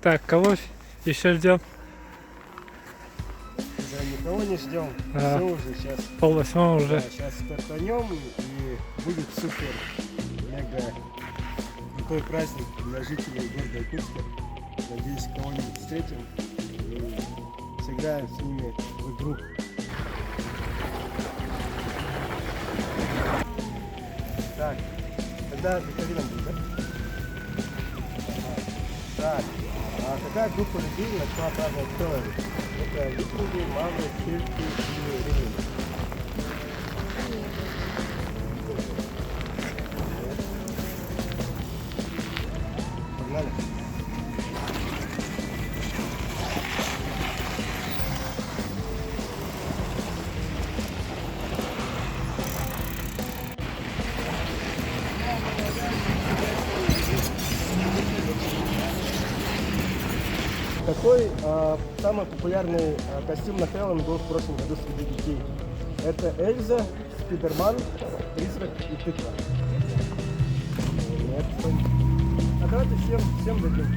Так, кого еще ждем? Да, никого не ждем. А. Все уже сейчас. 7:30 уже. Да, сейчас стартанем и будет супер мега крутой праздник для жителей города Иркутска. Надеюсь, кого-нибудь встретим и сыграем с ними в игру. Так, тогда Екатерина будет, да? Так, а какая группа людей начала праздновать Хэллоуин? Это викинги, мавры, кельты и римляне. Погнали. Какой самый популярный костюм на Хэллоуин был в прошлом году среди детей? Это Эльза, Спидерман, Призрак и Тыква. Нет. А давайте всем дадим.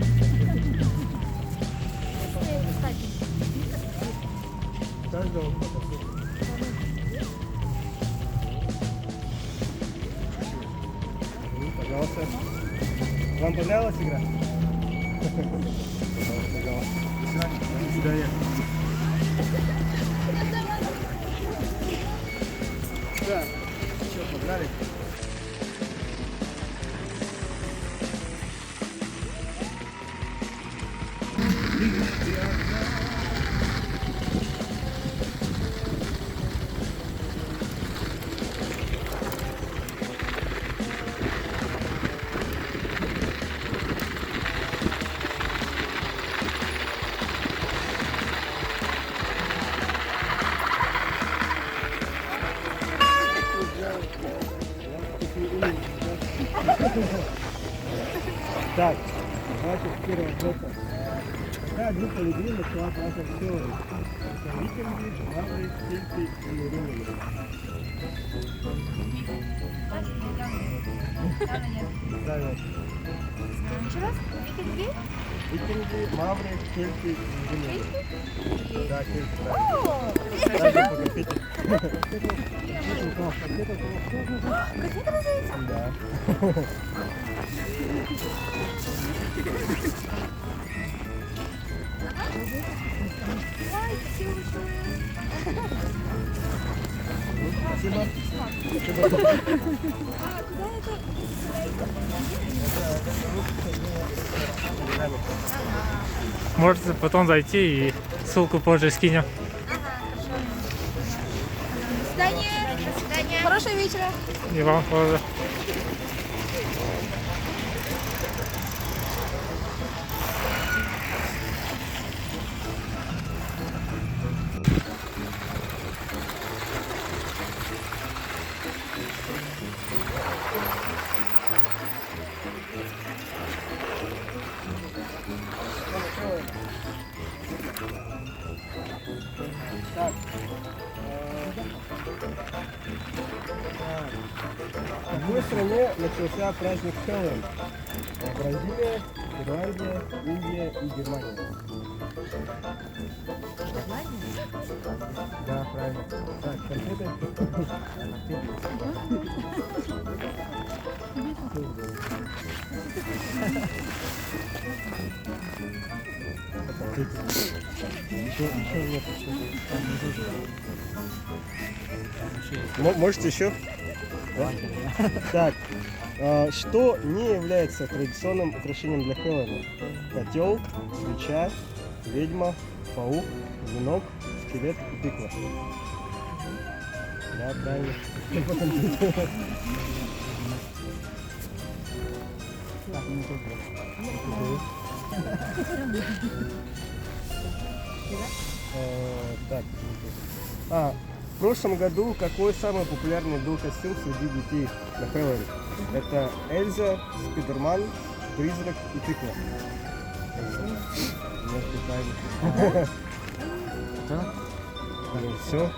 Каждого по костюму. Пожалуйста. Вам понравилась игра? Пожалуйста. До свидания. Да, что, погнали? Так, значит, первый вопрос. Какая группа людей начала праздновать Хэллоуин? Это викинги, мавры, кельты и римляне. Правильно. Еще раз? Викинги? Викинги, мавры, кельты и римляне. Да, кельты, да. О! Каждый по конфете. Конфеты разумеется? Да. Ой, спасибо большое. Спасибо. А, куда это? Можете потом зайти и ссылку позже скинем. До свидания. До свидания. Хорошего вечера. И вам тоже. Так. В какой стране начался праздник Хэллоуин? Бразилия, Ирландия, Индия и Германия. Да, правильно. Так, конфеты. Еще нет. Можете еще? Да? Так, что не является традиционным украшением для Хэллоуина? Котел, свеча, ведьма, паук, венок, скелет и тыква. Да, правильно. Так. В прошлом году какой самый популярный был костюм среди детей на Хэллоуин? Это Эльза, Спидерман, Призрак и Тыква. Может быть, правильно. Все,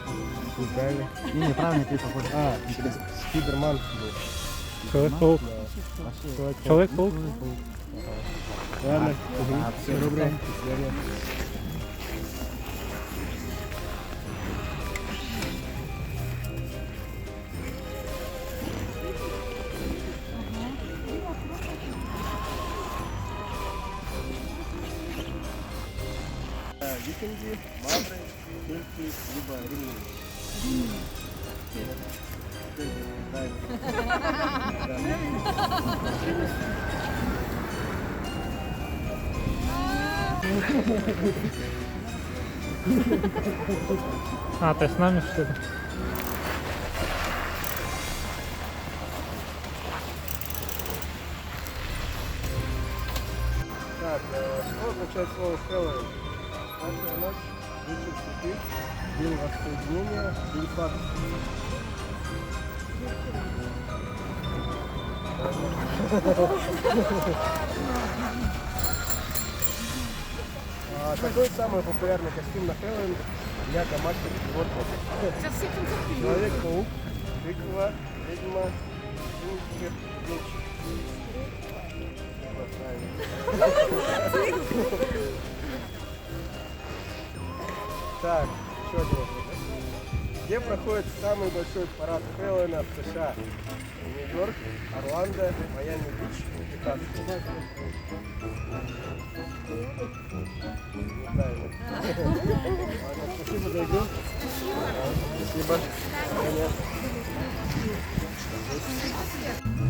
неправильно. Неправильно ты похож. Спидерман. Человек-паук. Человек-паук. Ладно, все доброго. До свидания. Викинги, мавры, кельты, либо римляне. А, ты с нами что ли? Так, что означает слово Хэллоуин? Страшная ночь, вечер святых, день воссоединения, день сладости. Какой самый популярный костюм на Хэллоуин для домашних животных? Человек-паук, тыква, ведьма, джинкер, меч. Так, еще один вопрос. Где проходит самый большой парад Хэллоуина в США? Нью-Йорк, Орландо, Майами-Бич, Техас. Неправильно. Ладно, спасибо, дойду. Спасибо. Конечно.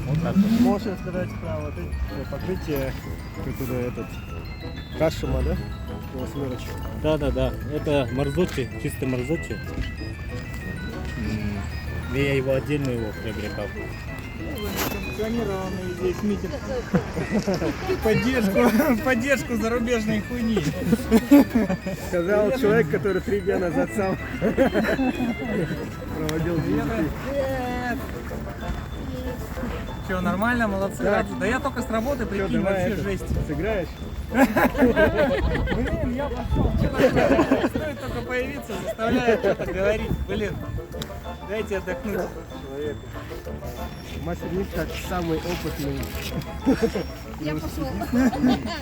Вот так. Можешь сказать про вот эти покрытие, которое этот кашума, да? Восьмерочка. Да. Это марзочи, чистый марзочи. Я его отдельно приобретал. Санкционированный здесь митинг. Поддержку зарубежной хуйни. Сказал человек, который 3 дня назад сам проводил DJP. Че, нормально, молодцы. Да. Да я только с работы, Всё, прикинь, давай вообще это, жесть. сыграешь? Блин, я пошел. Что такое? Стоит только появиться, заставляет что-то говорить. Блин, дайте отдохнуть. Человек. Мастер Ник как самый опытный. Я пошел.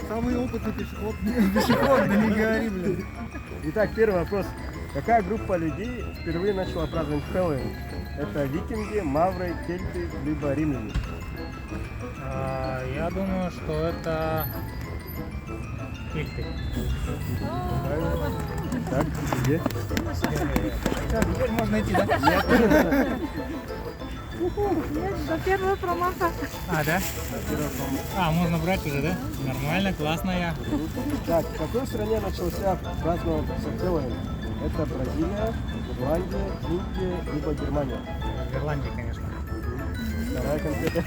Самый опытный пешеход. Пешеход, да не говори, блин. Итак, первый вопрос. Какая группа людей впервые начала праздновать Хэллоуин? Это викинги, мавры, кельты, либо римляне. Я думаю, что это кельты. Правильно? Так, где? Все, теперь можно идти, да? До первого промаха. А, да? А, можно брать уже, да? Нормально, классно я. Так, в какой стране начался праздноваться Хэллоуин? Это Бразилия, Ирландия, Индия, либо Германия. В Ирландии, конечно. Вторая конфета.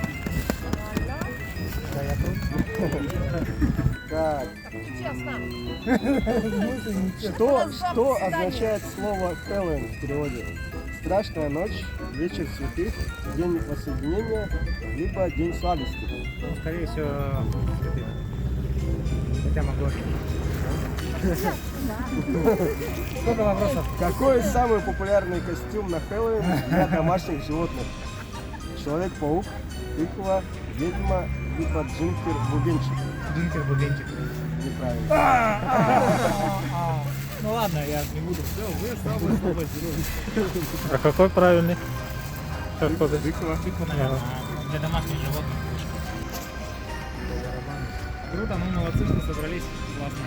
Да, я тут. Так. Что означает слово Хэллоуин в переводе? Страшная ночь, вечер святых, день воссоединения, либо день сладости. Ну, скорее всего, цветы. Хотя могу ошибиться. Сколько вопросов? Какой самый популярный костюм на Хэллоуин для домашних животных? Человек-паук, тыква, ведьма, либо джинкер-бубенчик. Джинкер-бубенчик. Неправильно. Ну ладно, я не буду. Все, вы самый слабый. А какой правильный? Тыква. Наверное, для домашних животных. Круто, ну молодцы, что собрались. Классно.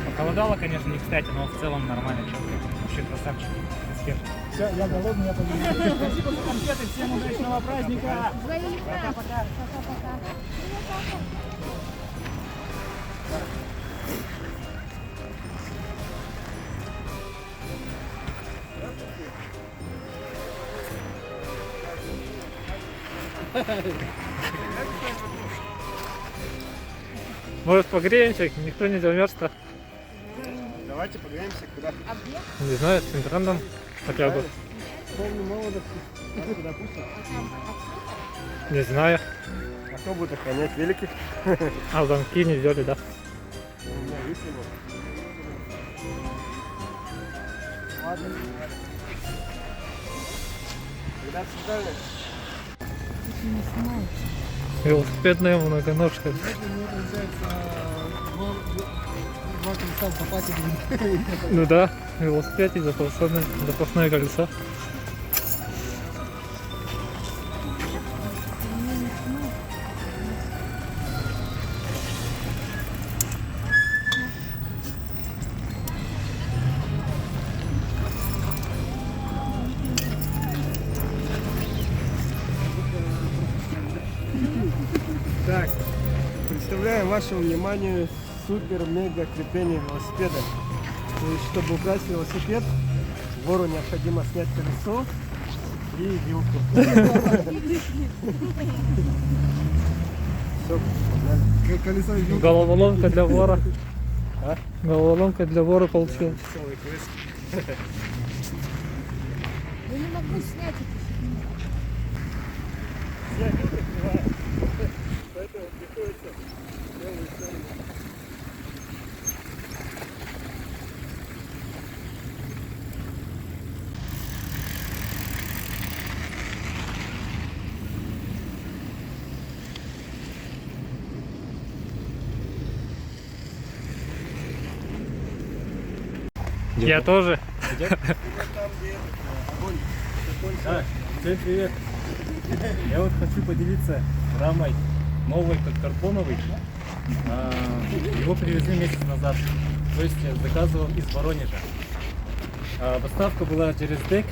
Похолодало, конечно, не кстати, но в целом нормально, четко. Вообще красавчик. Успех. Все, я голодный, я победил. Спасибо за конфеты, всем удачного праздника. Пока-пока. Может погреемся, никто не замерз-то. Давайте погреемся куда? Не знаю, с центрандом хотя бы. Помню молодости. Нас куда пустят? Не знаю. А кто будет охранять великих? А замки не взяли, да? У меня выслали. Когда обсуждали, Велосипедная многоножка. мне получается два колеса в запасе будет. Ну да, велосипед и запасное колесо. Так, представляем вашему вниманию супер-мега крепление велосипеда. То есть, чтобы убрать велосипед, вору необходимо снять колесо и вилку. Все, погнали. Колесо и вилка. Головоломка для вора. А? Головоломка для вора получилась. Веселый квест. Я не могу снять это. Вся вилка кривая. Поэтому приходится делать сами. Я тоже. Вот там, где огонь закончился. Всем привет! Я вот хочу поделиться рамой новой, как карбоновой. Его привезли месяц назад. То есть я заказывал из Воронежа. Доставка была через ДЭК,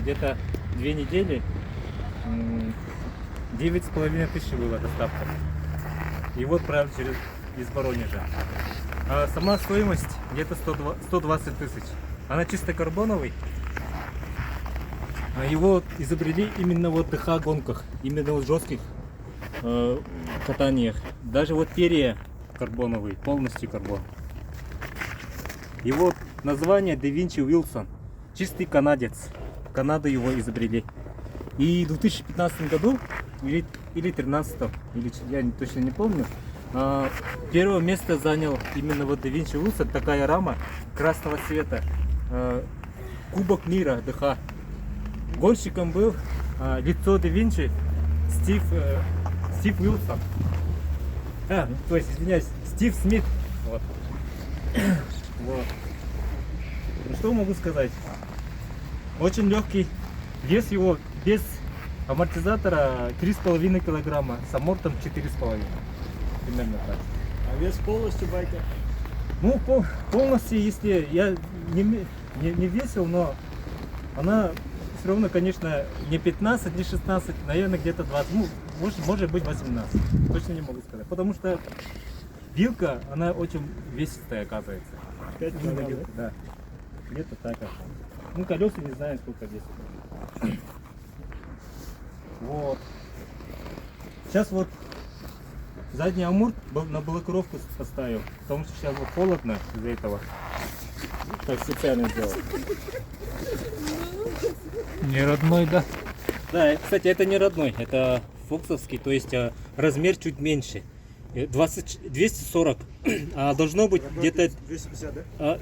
где-то 2 недели. 9,5 тысяч была доставка. Его отправили из Воронежа. А сама стоимость где-то 120 тысяч. Она чисто карбоновый. Его изобрели именно в ДХ гонках, именно в жестких катаниях. Даже вот перья карбоновые, полностью карбон. Его название Да Винчи Уилсон, чистый канадец. Канаду его изобрели. И в 2015 году или 2013, я точно не помню, первое место занял именно вот Да Винчи Уилсон, такая рама красного цвета, Кубок мира ДХ. Гонщиком был лицо Да Винчи Стив Уилсон. То есть, извиняюсь, Стив Смит. Вот. Вот. Ну, что могу сказать? Очень легкий. Вес его без амортизатора 3,5 килограмма, с амортом 4,5. Примерно так. А вес полностью байка? Ну, полностью, если я не весил, но она все равно, конечно, не 15, не 16, наверное, где-то 20, ну, может быть 18. Точно не могу сказать. Потому что вилка, она очень весистая, оказывается. 5 Именно килограмм, вилка, да. Где-то так. Ну, колеса не знаю, сколько весит. Вот. Сейчас вот задний амурт на блокировку поставил, потому что сейчас вот холодно из-за этого. Так специально сделал. Не родной, да? Да, кстати, это не родной, это фоксовский, то есть размер чуть меньше. 240, а должно быть где-то 250, да?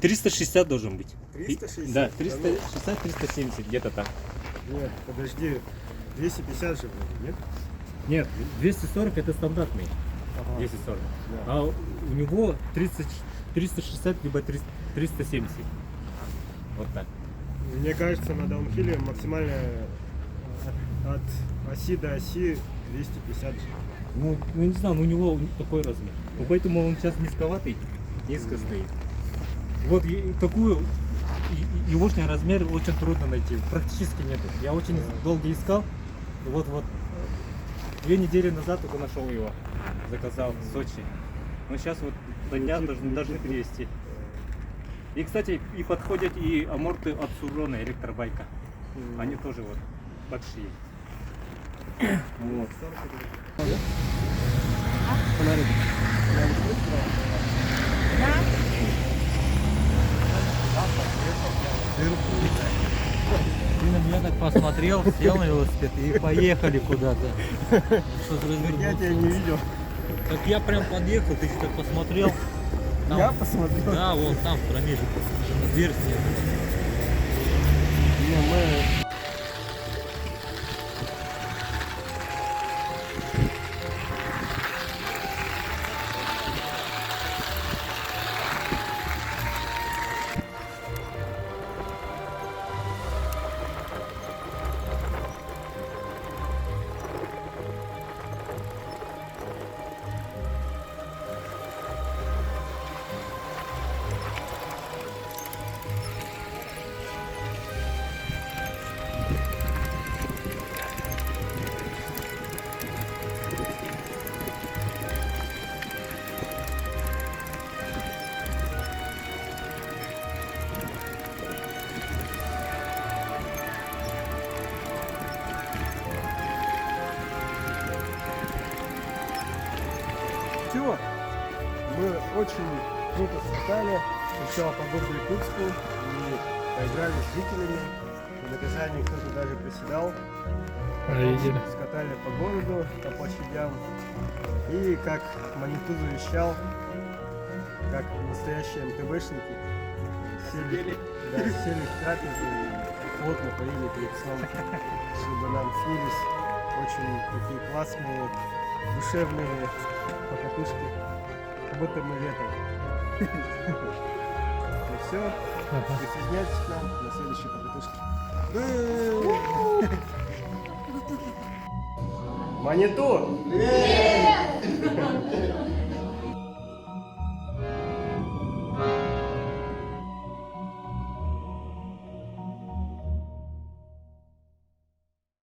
360 должен быть. 360? Да, 360-370, где-то так. Нет, подожди. 250 же вроде, нет? Нет, 240 это стандартный. Ага. 240. Да. А у него 360 либо 370. Вот так. Мне кажется, на даунхилле максимально от оси до оси 250 же. Ну не знаю, но у него такой размер. Ну, поэтому он сейчас низковатый, низко стоит. Вот такую егошний размер очень трудно найти, практически нет. Я очень долго искал. И вот 2 недели назад только нашел его, заказал в Сочи. Но сейчас вот до дня должны привезти. И, кстати, и подходят и аморты от Сурона электробайка. Они тоже вот большие. Вот. Фонарик. Ты на меня так посмотрел, сел на велосипед и поехали куда-то. Что за Я тебя не видел. Так я прям подъехал, ты так посмотрел. Я посмотрю. Да, вон там, в промежутке. Дверь снег. Не, мы... Все, мы очень круто скатали, сначала по городу Иркутску и поиграли с жителями. В наказании кто-то даже приседал. Видели. Скатали по городу, по площадям. И как Маниту завещал, как настоящие МТБшники, сели, да, сели в трапезу и плотно поели перед сном, чтобы нам снились очень такие классные, душевные покатушки, как будто мы летом. Ну все, присоединяйтесь к нам на следующей покатушке. Маниту!